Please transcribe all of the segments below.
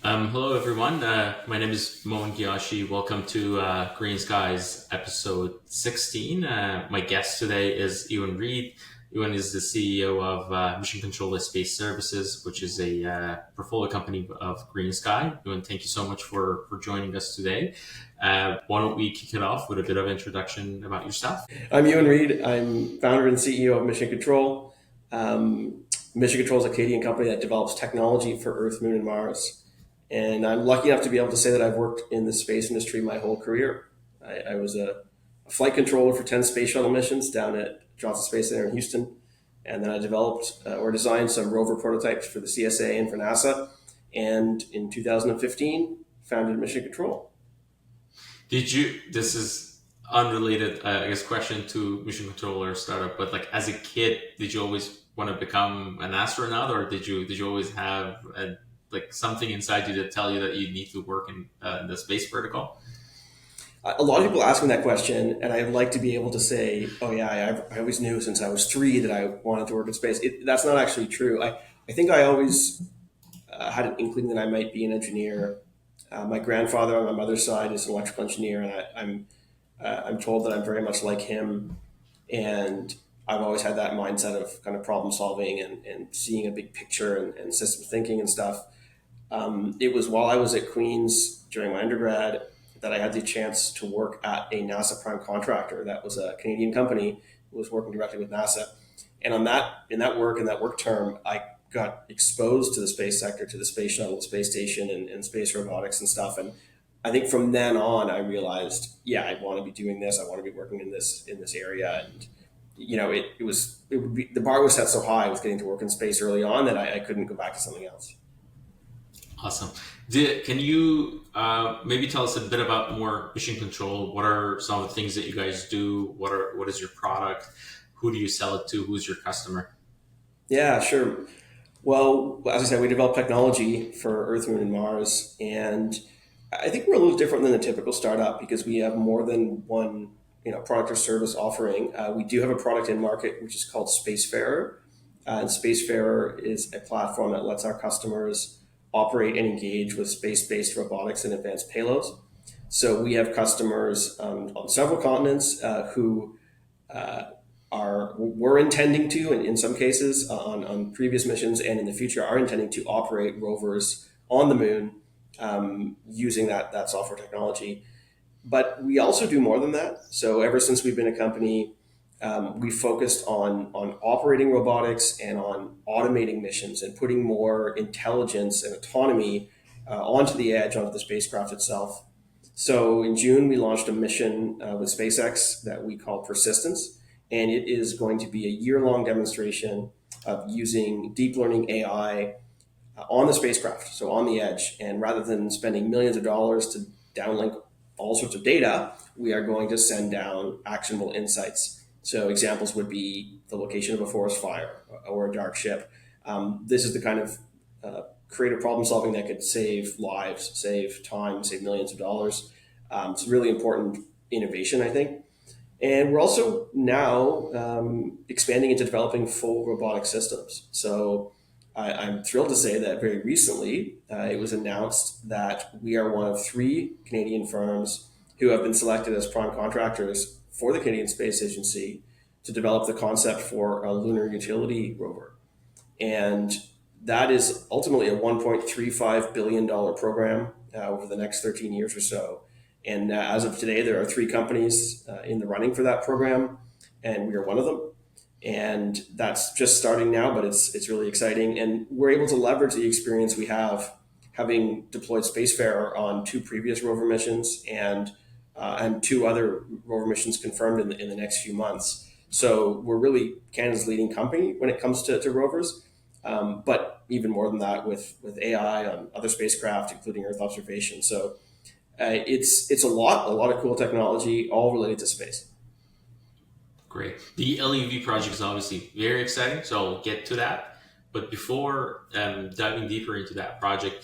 Hello, everyone. My name is Moien Giashi. Welcome to GreenSky's episode 16. My guest today is Ewan Reid. Ewan is the CEO of Mission Controller Space Services, which is a portfolio company of GreenSky. Ewan, thank you so much for joining us today. Why don't we kick it off with a bit of introduction about yourself? I'm Ewan Reid. I'm founder and CEO of Mission Control. Mission Control is a Canadian company that develops technology for Earth, Moon, and Mars. And I'm lucky enough to be able to say that I've worked in the space industry my whole career. I was a flight controller for 10 space shuttle missions down at Johnson Space Center in Houston. And then I developed or designed some rover prototypes for the CSA and for NASA. And in 2015, founded Mission Control. This is unrelated, I guess, question to Mission Controller startup, but like as a kid, did you always want to become an astronaut, or did you always have like something inside you that tell you that you need to work in the space protocol? A lot of people ask me that question, and I'd like to be able to say, "Oh yeah, I always knew since I was 3 that I wanted to work in space." That's not actually true. I think I always had an inkling that I might be an engineer. My grandfather on my mother's side is an electrical engineer, and I'm told that I'm very much like him. And I've always had that mindset of kind of problem solving and seeing a big picture and system thinking and stuff. It was while I was at Queen's during my undergrad that I had the chance to work at a NASA prime contractor that was a Canadian company who was working directly with NASA. And in that work term, I got exposed to the space sector, to the space shuttle, space station, and space robotics and stuff. And I think from then on, I realized, yeah, I want to be doing this. I want to be working in this area. And it would be the bar was set so high. I was getting to work in space early on that I couldn't go back to something else. Awesome. Can you maybe tell us a bit about more Mission Control? What are some of the things that you guys do? What is your product? Who do you sell it to? Who's your customer? Yeah, sure. Well, as I said, we develop technology for Earth, Moon, and Mars, and I think we're a little different than the typical startup because we have more than one, product or service offering. We do have a product in market which is called Spacefarer, and Spacefarer is a platform that lets our customers operate and engage with space-based robotics and advanced payloads. So we have customers on several continents who are we're intending to, and in some cases on previous missions and in the future, are intending to operate rovers on the moon using that software technology. But we also do more than that. So ever since we've been a company, we focused on operating robotics and on automating missions and putting more intelligence and autonomy onto the edge, onto the spacecraft itself. So in June, we launched a mission with SpaceX that we call Persistence, and it is going to be a year-long demonstration of using deep learning AI on the spacecraft, so on the edge. And rather than spending millions of dollars to downlink all sorts of data, we are going to send down actionable insights. So examples would be the location of a forest fire or a dark ship. This is the kind of creative problem solving that could save lives, save time, save millions of dollars. It's really important innovation, I think. And we're also now expanding into developing full robotic systems. So I'm thrilled to say that very recently it was announced that we are one of 3 Canadian firms who have been selected as prime contractors for the Canadian Space Agency to develop the concept for a lunar utility rover. And that is ultimately a $1.35 billion program over the next 13 years or so. And as of today, there are 3 companies in the running for that program, and we are one of them. And that's just starting now, but it's really exciting. And we're able to leverage the experience we have having deployed Spacefarer on 2 previous rover missions and 2 other rover missions confirmed in the next few months. So we're really Canada's leading company when it comes to rovers. But even more than that, with AI on other spacecraft, including Earth observation. So it's a lot of cool technology, all related to space. Great. The LEV project is obviously very exciting, so I'll get to that. But before diving deeper into that project,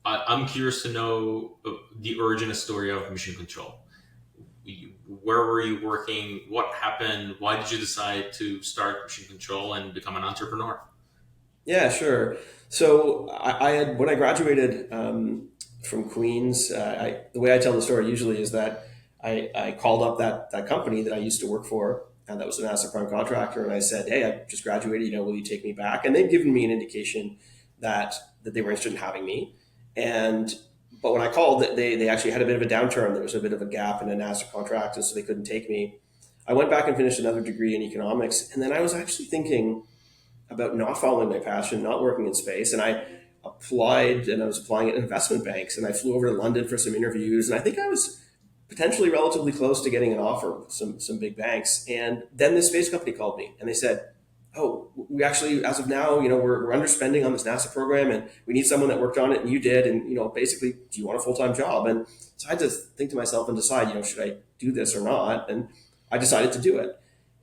I'm curious to know the origin story of Mission Control. Where were you working? What happened? Why did you decide to start Mission Control and become an entrepreneur? Yeah, sure. So I had when I graduated from Queens. The way I tell the story usually is that I called up that company that I used to work for, and that was an asset prime contractor, and I said, "Hey, I just graduated. Will you take me back?" And they'd given me an indication that they were interested in having me. And but when I called, they actually had a bit of a downturn. There was a bit of a gap in an asset contract, and so they couldn't take me. I went back and finished another degree in economics, and then I was actually thinking about not following my passion, not working in space. And I applied and I was applying at investment banks and I flew over to London for some interviews. And I think I was potentially relatively close to getting an offer with some big banks. And then this space company called me and they said, "Oh, we actually, as of now, we're underspending on this NASA program and we need someone that worked on it and you did. And, basically, do you want a full-time job?" And so I had to think to myself and decide, should I do this or not? And I decided to do it.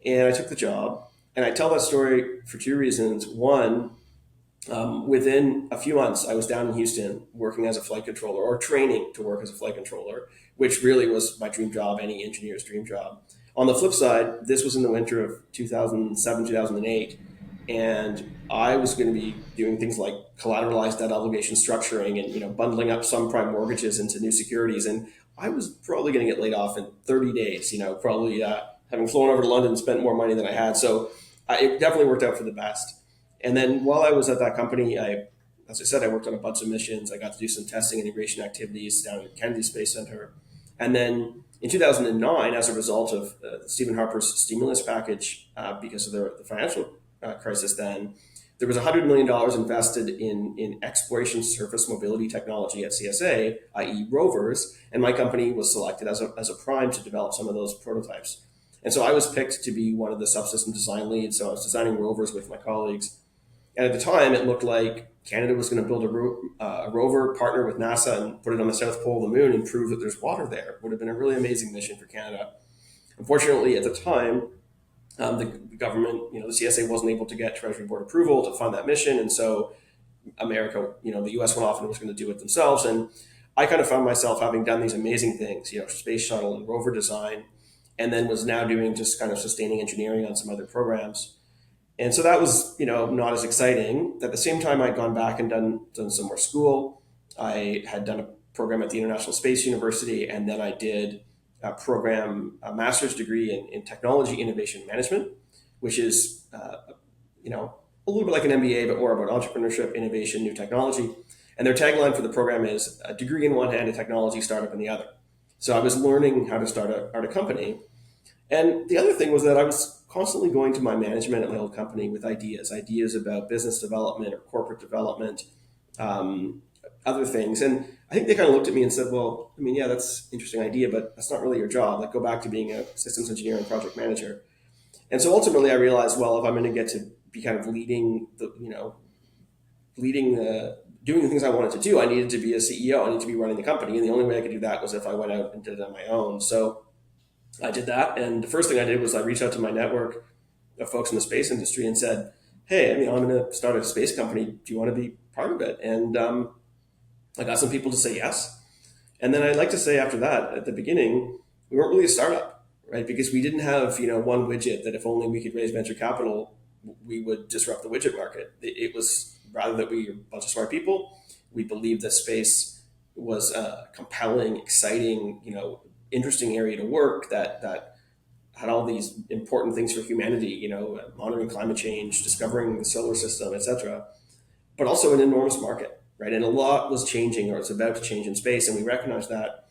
And I took the job. And I tell that story for two reasons. One, within a few months, I was down in Houston working as a flight controller or training to work as a flight controller, which really was my dream job, any engineer's dream job. On the flip side, this was in the winter of 2007, 2008, and I was going to be doing things like collateralized debt obligation structuring and bundling up some prime mortgages into new securities. And I was probably going to get laid off in 30 days. Probably having flown over to London and spent more money than I had. So it definitely worked out for the best. And then while I was at that company, as I said, I worked on a bunch of missions. I got to do some testing integration activities down at Kennedy Space Center. And then in 2009, as a result of Stephen Harper's stimulus package, because of the financial crisis then, there was $100 million invested in exploration surface mobility technology at CSA, i.e. rovers, and my company was selected as a prime to develop some of those prototypes. And so I was picked to be one of the subsystem design leads. So I was designing rovers with my colleagues. And at the time, it looked like Canada was going to build a rover, partner with NASA, and put it on the South Pole of the Moon and prove that there's water there. It would have been a really amazing mission for Canada. Unfortunately, at the time, the government, the CSA wasn't able to get Treasury Board approval to fund that mission. And so America, the US went off and was going to do it themselves. And I kind of found myself having done these amazing things, space shuttle and rover design, and then was now doing just kind of sustaining engineering on some other programs. And so that was, not as exciting. At the same time, I'd gone back and done some more school. I had done a program at the International Space University, and then I did a master's degree in technology innovation management, which is, a little bit like an MBA, but more about entrepreneurship, innovation, new technology. And their tagline for the program is a degree in one hand, a technology startup in the other. So I was learning how to start a company. And the other thing was that I was constantly going to my management at my old company with ideas about business development or corporate development, other things. And I think they kind of looked at me and said, "Well, yeah, that's an interesting idea, but that's not really your job. Like, go back to being a systems engineer and project manager." And so ultimately I realized, well, if I'm going to get to be kind of doing the things I wanted to do, I needed to be a CEO. I needed to be running the company. And the only way I could do that was if I went out and did it on my own. So I did that. And the first thing I did was I reached out to my network of folks in the space industry and said, "Hey, I'm going to start a space company. Do you want to be part of it?" And I got some people to say yes. And then I'd like to say after that, at the beginning, we weren't really a startup, right? Because we didn't have, one widget that if only we could raise venture capital, we would disrupt the widget market. It was rather that we were a bunch of smart people. We believed that space was a compelling, exciting, interesting area to work that had all these important things for humanity, monitoring climate change, discovering the solar system, etc. But also an enormous market, right? And a lot was changing or it's about to change in space, and we recognized that.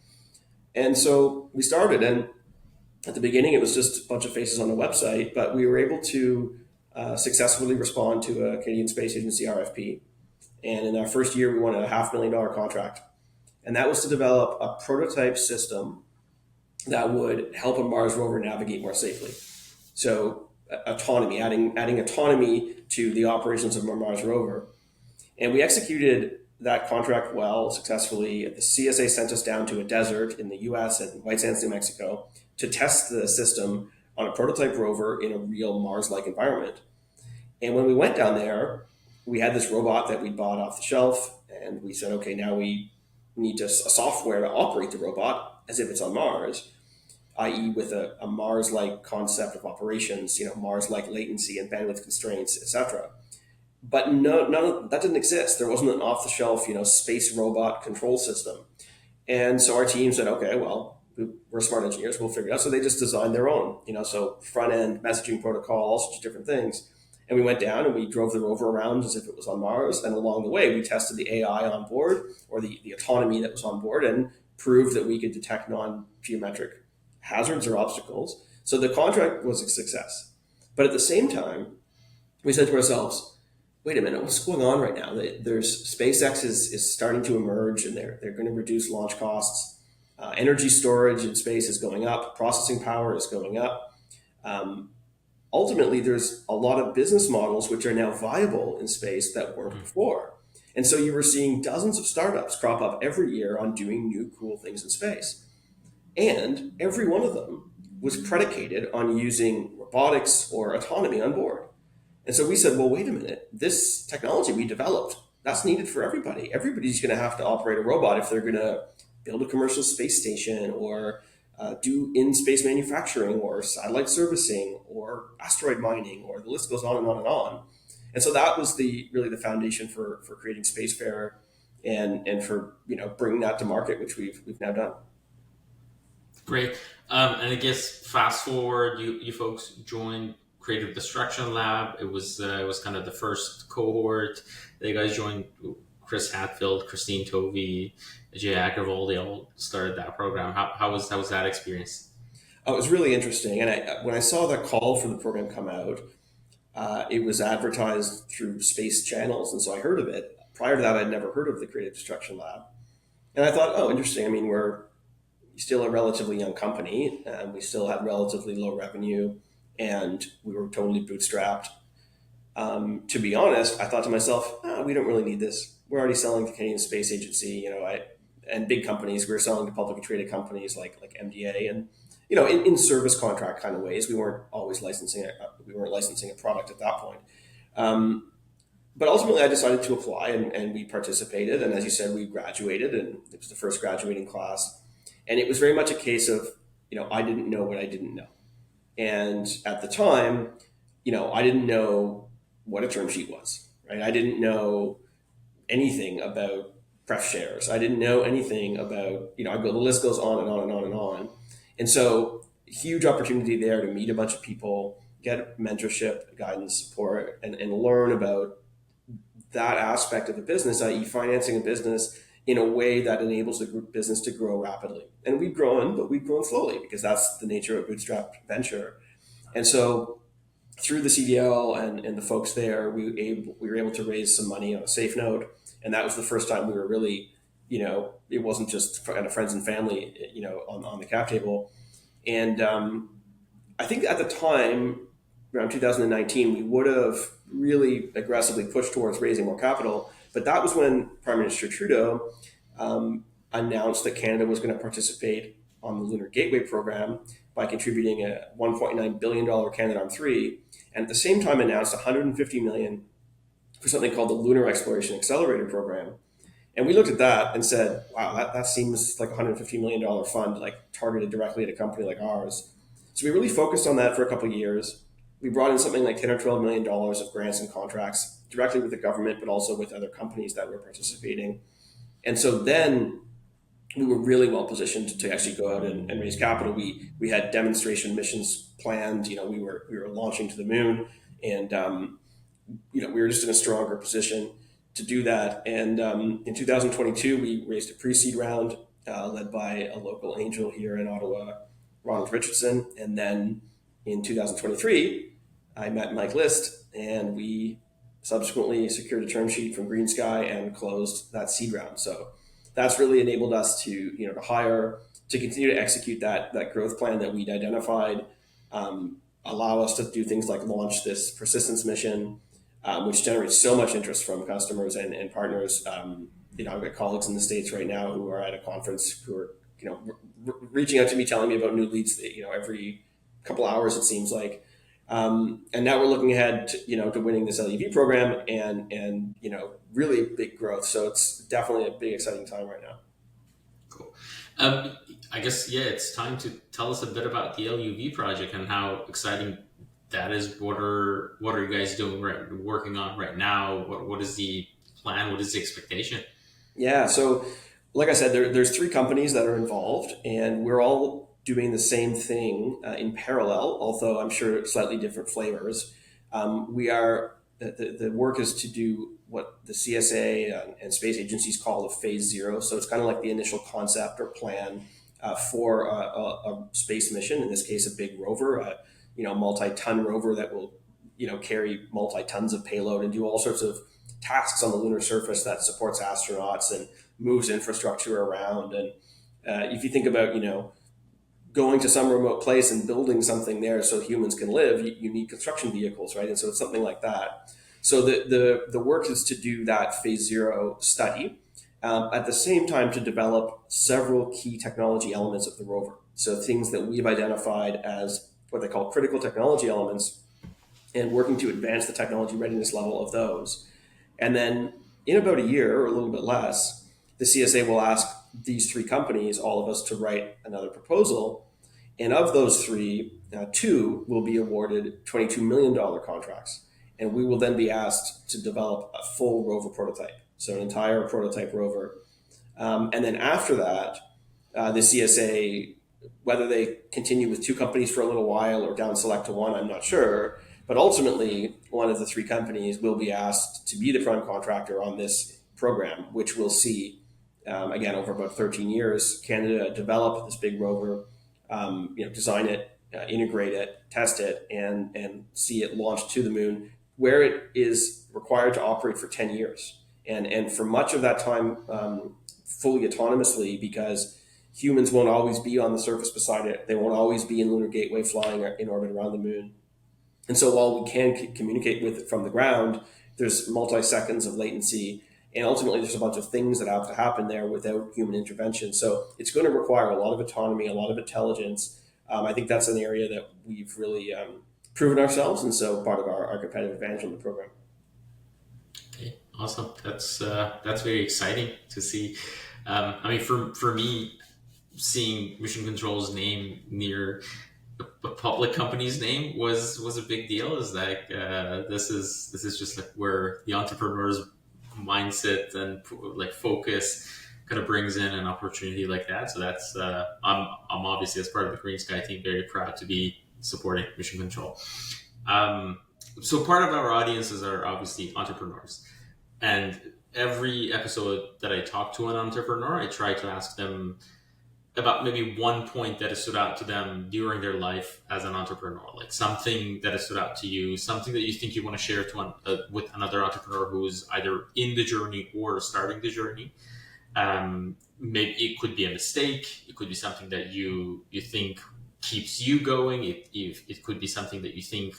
And so we started, and at the beginning it was just a bunch of faces on the website, but we were able to successfully respond to a Canadian Space Agency RFP. And in our first year, we won a $500,000 contract. And that was to develop a prototype system that would help a Mars rover navigate more safely. So autonomy, adding autonomy to the operations of a Mars rover. And we executed that contract well, successfully. The CSA sent us down to a desert in the US and White Sands, New Mexico, to test the system on a prototype rover in a real Mars-like environment. And when we went down there, we had this robot that we bought off the shelf, and we said, okay, now we need a software to operate the robot as if it's on Mars, i.e. with a Mars-like concept of operations, Mars-like latency and bandwidth constraints, etc. but no, none of that didn't exist. There wasn't an off-the-shelf, space robot control system. And so our team said, okay, well, we're smart engineers, we'll figure it out. So they just designed their own, so front end messaging protocol, all sorts of different things. And we went down and we drove the rover around as if it was on Mars. And along the way, we tested the AI on board, or the autonomy that was on board, and proved that we could detect non geometric hazards or obstacles. So the contract was a success. But at the same time, we said to ourselves, wait a minute, what's going on right now? There's SpaceX is starting to emerge, and they're going to reduce launch costs. Energy storage in space is going up. Processing power is going up. Um, Ultimately, there's a lot of business models which are now viable in space that weren't before. And so you were seeing dozens of startups crop up every year on doing new cool things in space. And every one of them was predicated on using robotics or autonomy on board. And so we said, well, wait a minute, this technology we developed, that's needed for everybody. Everybody's going to have to operate a robot if they're going to build a commercial space station, or do in space manufacturing, or satellite servicing, or asteroid mining, or the list goes on and on and on. And so that was really the foundation for creating Spacefarer, and for bringing that to market, which we've now done. Great. And I guess fast forward, you folks joined Creative Destruction Lab. It was kind of the first cohort. You guys joined Chris Hatfield, Christine Tovey, Jay Agrawal. They all started that program. How was that experience? Oh, it was really interesting. And when I saw the call for the program come out, it was advertised through space channels, and so I heard of it. Prior to that, I'd never heard of the Creative Destruction Lab, and I thought, oh, interesting. I mean, we're still a relatively young company, and we still had relatively low revenue, and we were totally bootstrapped. To be honest, I thought to myself, we don't really need this. We're already selling to the Canadian Space Agency, and big companies. We were selling to publicly traded companies like MDA, and in service contract kind of ways. We weren't always licensing. We weren't licensing a product at that point. Um, but ultimately, I decided to apply, and we participated. And as you said, we graduated, and it was the first graduating class. And it was very much a case of, I didn't know what I didn't know. And at the time, I didn't know what a term sheet was, right? I didn't know anything about pref shares. I didn't know anything about, the list goes on and on and on and on. And so, huge opportunity there to meet a bunch of people, get mentorship, guidance, support, and learn about that aspect of the business, i.e., financing a business in a way that enables the business to grow rapidly. And we've grown, but we've grown slowly because that's the nature of a bootstrap venture. And so, through the CDL and the folks there, we were able to raise some money on a safe note, and that was the first time we were really, it wasn't just kind of friends and family, on the cap table. And I think at the time, around 2019, we would have really aggressively pushed towards raising more capital, but that was when Prime Minister Trudeau announced that Canada was going to participate on the Lunar Gateway program by contributing a $1.9 billion Canadarm3, and at the same time announced $150 million for something called the Lunar Exploration Accelerator Program. And we looked at that and said, wow, that seems like a $150 million fund, like targeted directly at a company like ours. So we really focused on that for a couple of years. We brought in something like 10 or $12 million of grants and contracts directly with the government, but also with other companies that were participating. And so then we were really well positioned to actually go out and raise capital. We had demonstration missions planned. We were launching to the moon, and we were just in a stronger position to do that. And in 2022, we raised a pre-seed round led by a local angel here in Ottawa, Ronald Richardson. And then in 2023, I met Mike List, and we subsequently secured a term sheet from GreenSky and closed that seed round. So that's really enabled us to hire, to continue to execute that growth plan that we'd identified, allow us to do things like launch this persistence mission, which generates so much interest from customers and partners. I've got colleagues in the States right now who are at a conference who are, reaching out to me, telling me about new leads, every couple hours, it seems like. And now we're looking ahead to winning this LEV program and really big growth. So it's definitely a big, exciting time right now. Cool. I guess, yeah, it's time to tell us a bit about the LUV project and how exciting that is, what are you guys doing working on right now? What is the plan? What is the expectation? Yeah. So, like I said, there's three companies that are involved, and we're all doing the same thing in parallel, although I'm sure slightly different flavors. We are the work is to do what the CSA and space agencies call a phase zero. So it's kind of like the initial concept or plan for a space mission. In this case, a big rover, multi-ton rover that will carry multi-tons of payload and do all sorts of tasks on the lunar surface that supports astronauts and moves infrastructure around. And if you think about, going to some remote place and building something there so humans can live, you need construction vehicles, right? And so it's something like that. So the work is to do that phase zero study. At the same time, to develop several key technology elements of the rover. So things that we've identified as what they call critical technology elements, and working to advance the technology readiness level of those. And then in about a year or a little bit less, the CSA will ask these three companies, all of us, to write another proposal. And of those three, two will be awarded $22 million contracts. And we will then be asked to develop a full rover prototype, so an entire prototype rover. And then after that, the CSA, whether they continue with two companies for a little while or down select to one, I'm not sure. But ultimately, one of the three companies will be asked to be the prime contractor on this program, which we'll see, again, over about 13 years, Canada develop this big rover, design it, integrate it, test it, and see it launched to the moon, where it is required to operate for 10 years. And for much of that time, fully autonomously, because humans won't always be on the surface beside it. They won't always be in Lunar Gateway flying in orbit around the moon. And so while we can communicate with it from the ground, there's multi-seconds of latency. And ultimately, there's a bunch of things that have to happen there without human intervention. So it's going to require a lot of autonomy, a lot of intelligence. I think that's an area that we've really proven ourselves. And so part of our competitive advantage on the program. Okay, awesome. That's very exciting to see. I mean, for me, seeing Mission Control's name near a public company's name was a big deal. Is like this is just like where the entrepreneur's mindset and like focus kind of brings in an opportunity like that. So that's I'm obviously, as part of the GreenSky team, very proud to be supporting Mission Control. Um, so part of our audiences are obviously entrepreneurs, and every episode that I talk to an entrepreneur, I try to ask them about maybe one point that has stood out to them during their life as an entrepreneur, like something that has stood out to you, something that you think you want to share with another entrepreneur who's either in the journey or starting the journey. Maybe it could be a mistake. It could be something that you think keeps you going. It could be something that you think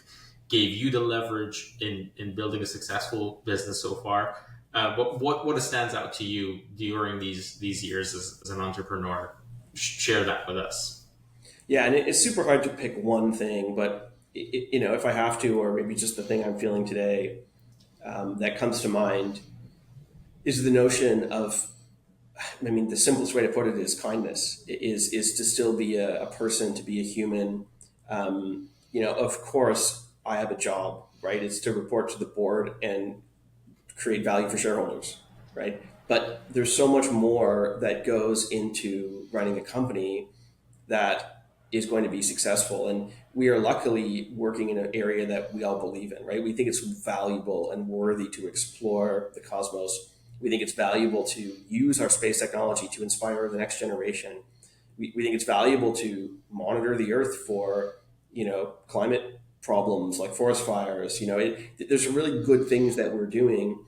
gave you the leverage in building a successful business so far. What stands out to you during these years as an entrepreneur? Share that with us. Yeah, and it's super hard to pick one thing, but if I have to, or maybe just the thing I'm feeling today, that comes to mind is the notion of, I mean, the simplest way to put it is kindness. Is to still be a person, to be a human. Of course, I have a job, right? It's to report to the board and create value for shareholders, right? But there's so much more that goes into running a company that is going to be successful. And we are luckily working in an area that we all believe in, right? We think it's valuable and worthy to explore the cosmos. We think it's valuable to use our space technology to inspire the next generation. We think it's valuable to monitor the Earth for, climate problems like forest fires. There's some really good things that we're doing.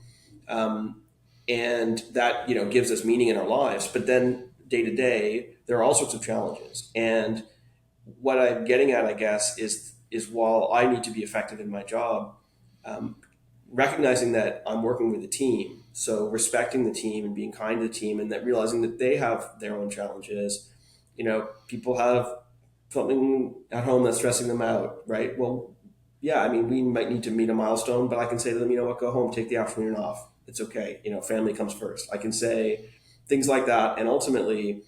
And that gives us meaning in our lives. But then day to day, there are all sorts of challenges. And what I'm getting at, I guess, is while I need to be effective in my job, recognizing that I'm working with a team, so respecting the team and being kind to the team, and that realizing that they have their own challenges. People have something at home that's stressing them out, right? Well, yeah, I mean, we might need to meet a milestone, but I can say to them, go home, take the afternoon off. It's okay. Family comes first. I can say things like that. And ultimately,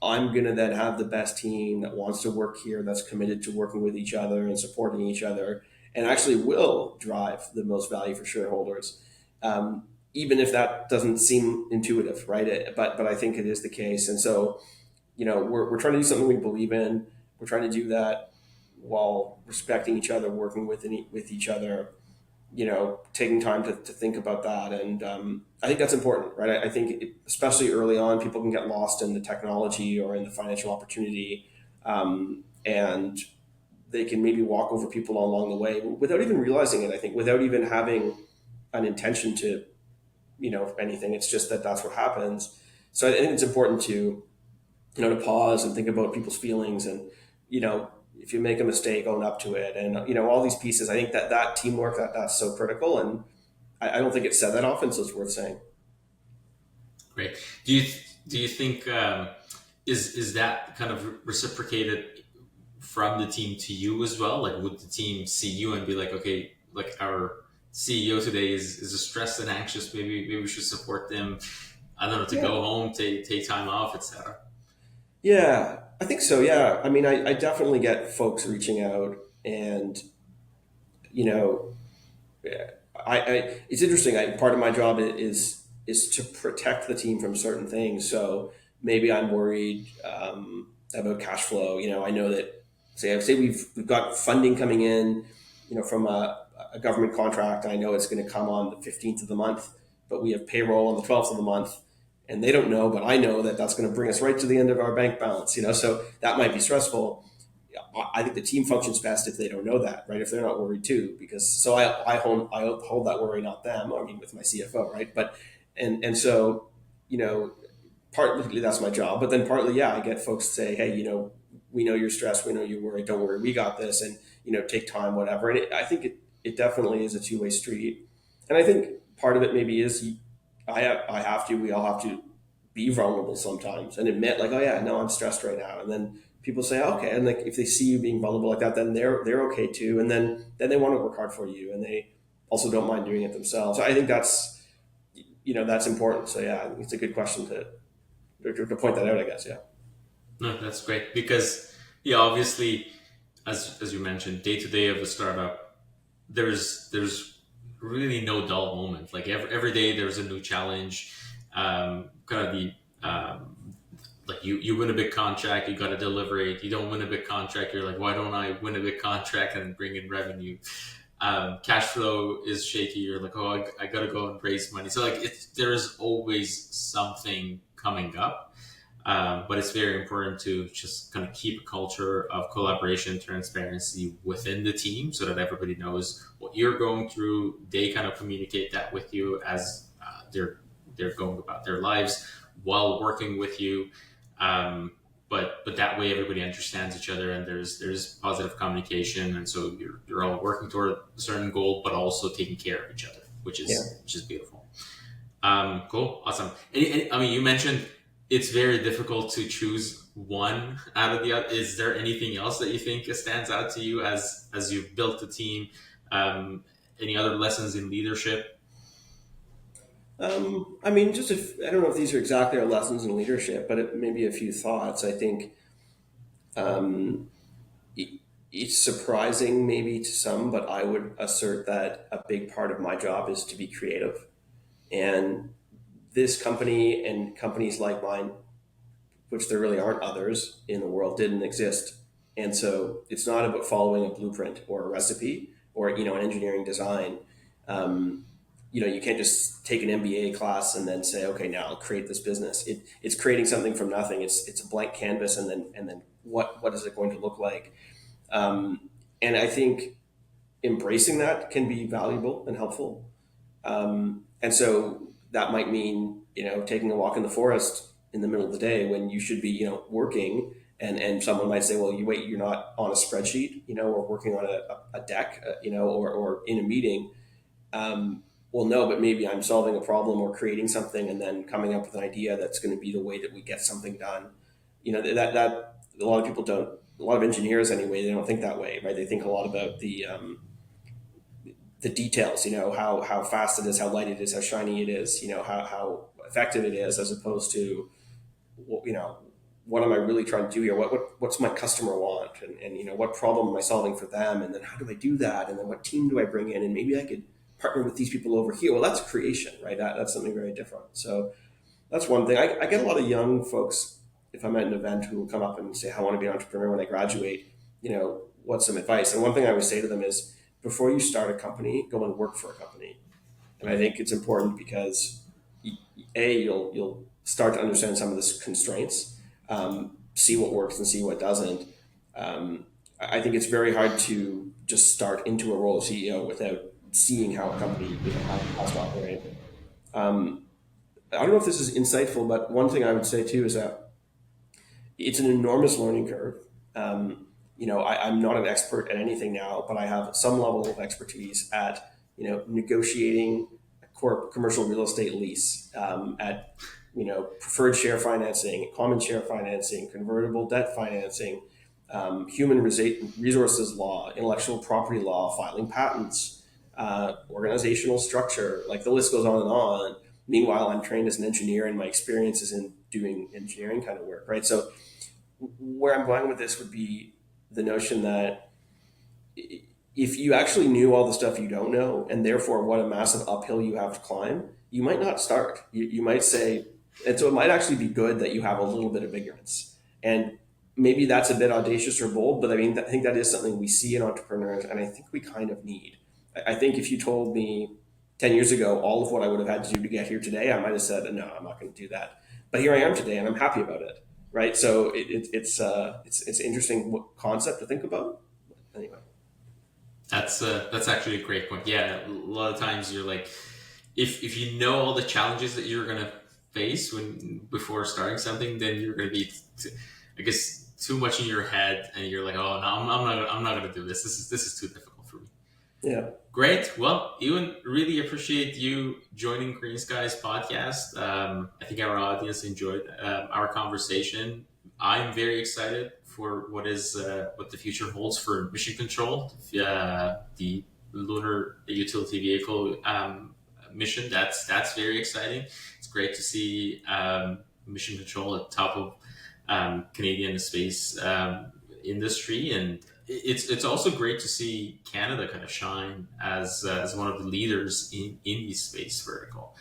I'm going to then have the best team that wants to work here, that's committed to working with each other and supporting each other, and actually will drive the most value for shareholders. Even if that doesn't seem intuitive, right? But I think it is the case. And so, we're trying to do something we believe in. We're trying to do that while respecting each other, working with each other, taking time to think about that. And I think that's important, right? I think, especially early on, people can get lost in the technology or in the financial opportunity. And they can maybe walk over people along the way without even realizing it, I think, without even having an intention to, anything. It's just that that's what happens. So I think it's important to pause and think about people's feelings, and, if you make a mistake, own up to it. And, all these pieces, I think that teamwork, that's so critical. And I don't think it's said that often, so it's worth saying. Great. Do you think is that kind of reciprocated from the team to you as well? Like, would the team see you and be like, okay, like our CEO today is stressed and anxious. Maybe we should support them. I don't know, to Yeah. go home, take time off, etc. Yeah, I think so. Yeah. I mean, I definitely get folks reaching out, and, you know, yeah, it's interesting. Part of my job is to protect the team from certain things. So maybe I'm worried about cash flow. I know that, say we've got funding coming in, from a government contract. I know it's going to come on the 15th of the month, but we have payroll on the 12th of the month, and they don't know, but I know that that's going to bring us right to the end of our bank balance. So that might be stressful. I think the team functions best if they don't know that, right? If they're not worried too, because so I hold that worry, not them. I mean, with my CFO, right? But and so, you know, partly that's my job, but then partly, yeah, I get folks to say, hey, we know you're stressed, we know you're worried. Don't worry, we got this, and take time, whatever. And I think it definitely is a two-way street, and I think part of it maybe is we all have to be vulnerable sometimes and admit, like, oh yeah, no, I'm stressed right now, and then people say, okay, and like if they see you being vulnerable like that, then they're okay too, and then they want to work hard for you, and they also don't mind doing it themselves. So I think that's important. So yeah, I think it's a good question to point that out, I guess. Yeah. No, that's great because, yeah, obviously, as you mentioned, day to day of a startup, there's really no dull moment. Like every day there's a new challenge. Kind of the like you win a big contract, you got to deliver it. You don't win a big contract, you're like, why don't I win a big contract and bring in revenue? Cash flow is shaky. You're like, oh, I got to go and raise money. So like there's always something coming up. But it's very important to just kind of keep a culture of collaboration, transparency within the team so that everybody knows what you're going through. They kind of communicate that with you as they're going about their lives while working with you. But that way everybody understands each other and there's positive communication, and so you're all working toward a certain goal, but also taking care of each other, which Yeah. is beautiful. Cool, awesome. I mean, you mentioned it's very difficult to choose one out of the other. Is there anything else that you think stands out to you as you've built the team? Any other lessons in leadership? I mean, I don't know if these are exactly our lessons in leadership, but maybe a few thoughts. I think um, it- it's surprising maybe to some, but I would assert that a big part of my job is to be creative. And this company and companies like mine, which there really aren't others in the world, didn't exist. And so it's not about following a blueprint or a recipe or an engineering design. Um, you can't just take an MBA class and then say, okay, now I'll create this business. It's creating something from nothing. It's a blank canvas, and then what is it going to look like? And I think embracing that can be valuable and helpful. And so that might mean, taking a walk in the forest in the middle of the day when you should be, working. And someone might say, well, you're not on a spreadsheet, or working on a deck, or in a meeting. Well, no, but maybe I'm solving a problem or creating something and then coming up with an idea that's going to be the way that we get something done. That a lot of people don't, a lot of engineers anyway, they don't think that way, right? They think a lot about the details, how fast it is, how light it is, how shiny it is, how effective it is, as opposed to, what am I really trying to do here? What's my customer want? And what problem am I solving for them? And then how do I do that? And then what team do I bring in? And maybe I could partner with these people over here. Well, that's creation, right? That's something very different. So that's one thing. I get a lot of young folks, if I'm at an event, who will come up and say, I want to be an entrepreneur when I graduate. What's some advice? And one thing I would say to them is, before you start a company, go and work for a company. And I think it's important because you'll start to understand some of the constraints, see what works and see what doesn't. I think it's very hard to just start into a role of CEO without seeing how a company has to operate. Um, I don't know if this is insightful, but one thing I would say too is that it's an enormous learning curve. I'm not an expert at anything now, but I have some level of expertise at negotiating a commercial real estate lease, at preferred share financing, common share financing, convertible debt financing, human resources law, intellectual property law, filing patents, organizational structure. Like the list goes on and on. Meanwhile, I'm trained as an engineer, and my experience is in doing engineering kind of work, right? So where I'm going with this would be the notion that if you actually knew all the stuff you don't know, and therefore what a massive uphill you have to climb, you might not start. You might say, and so it might actually be good that you have a little bit of ignorance. And maybe that's a bit audacious or bold, but I mean, I think that is something we see in entrepreneurs, and I think we kind of need. I think if you told me 10 years ago all of what I would have had to do to get here today, I might have said, no, I'm not going to do that. But here I am today, and I'm happy about it, right? So it's an interesting concept to think about. Anyway. That's actually a great point. Yeah, a lot of times you're like, if you know all the challenges that you're gonna face when before starting something, then you're gonna be, I guess, too much in your head, and you're like, oh no, I'm not gonna do this. This is too difficult for me. Yeah. Great. Well, Ewan, really appreciate you joining GreenSky's podcast. I think our audience enjoyed our conversation. I'm very excited for what the future holds for mission control, the lunar utility vehicle mission. That's very exciting. It's great to see mission control at the top of Canadian space industry, and it's also great to see Canada kind of shine as one of the leaders in the space vertical.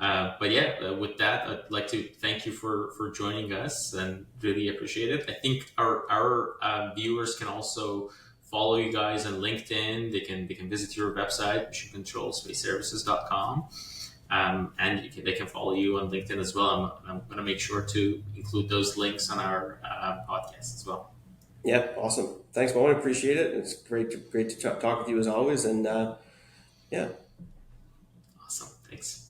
But yeah, with that, I'd like to thank you for joining us and really appreciate it. I think our viewers can also follow you guys on LinkedIn. They can visit your website, missioncontrolspaceservices.com. And they can follow you on LinkedIn as well. I'm going to make sure to include those links on our podcast as well. Yeah, awesome. Thanks, Moen. Appreciate it. It's great to talk with you as always. And yeah. Awesome. Thanks.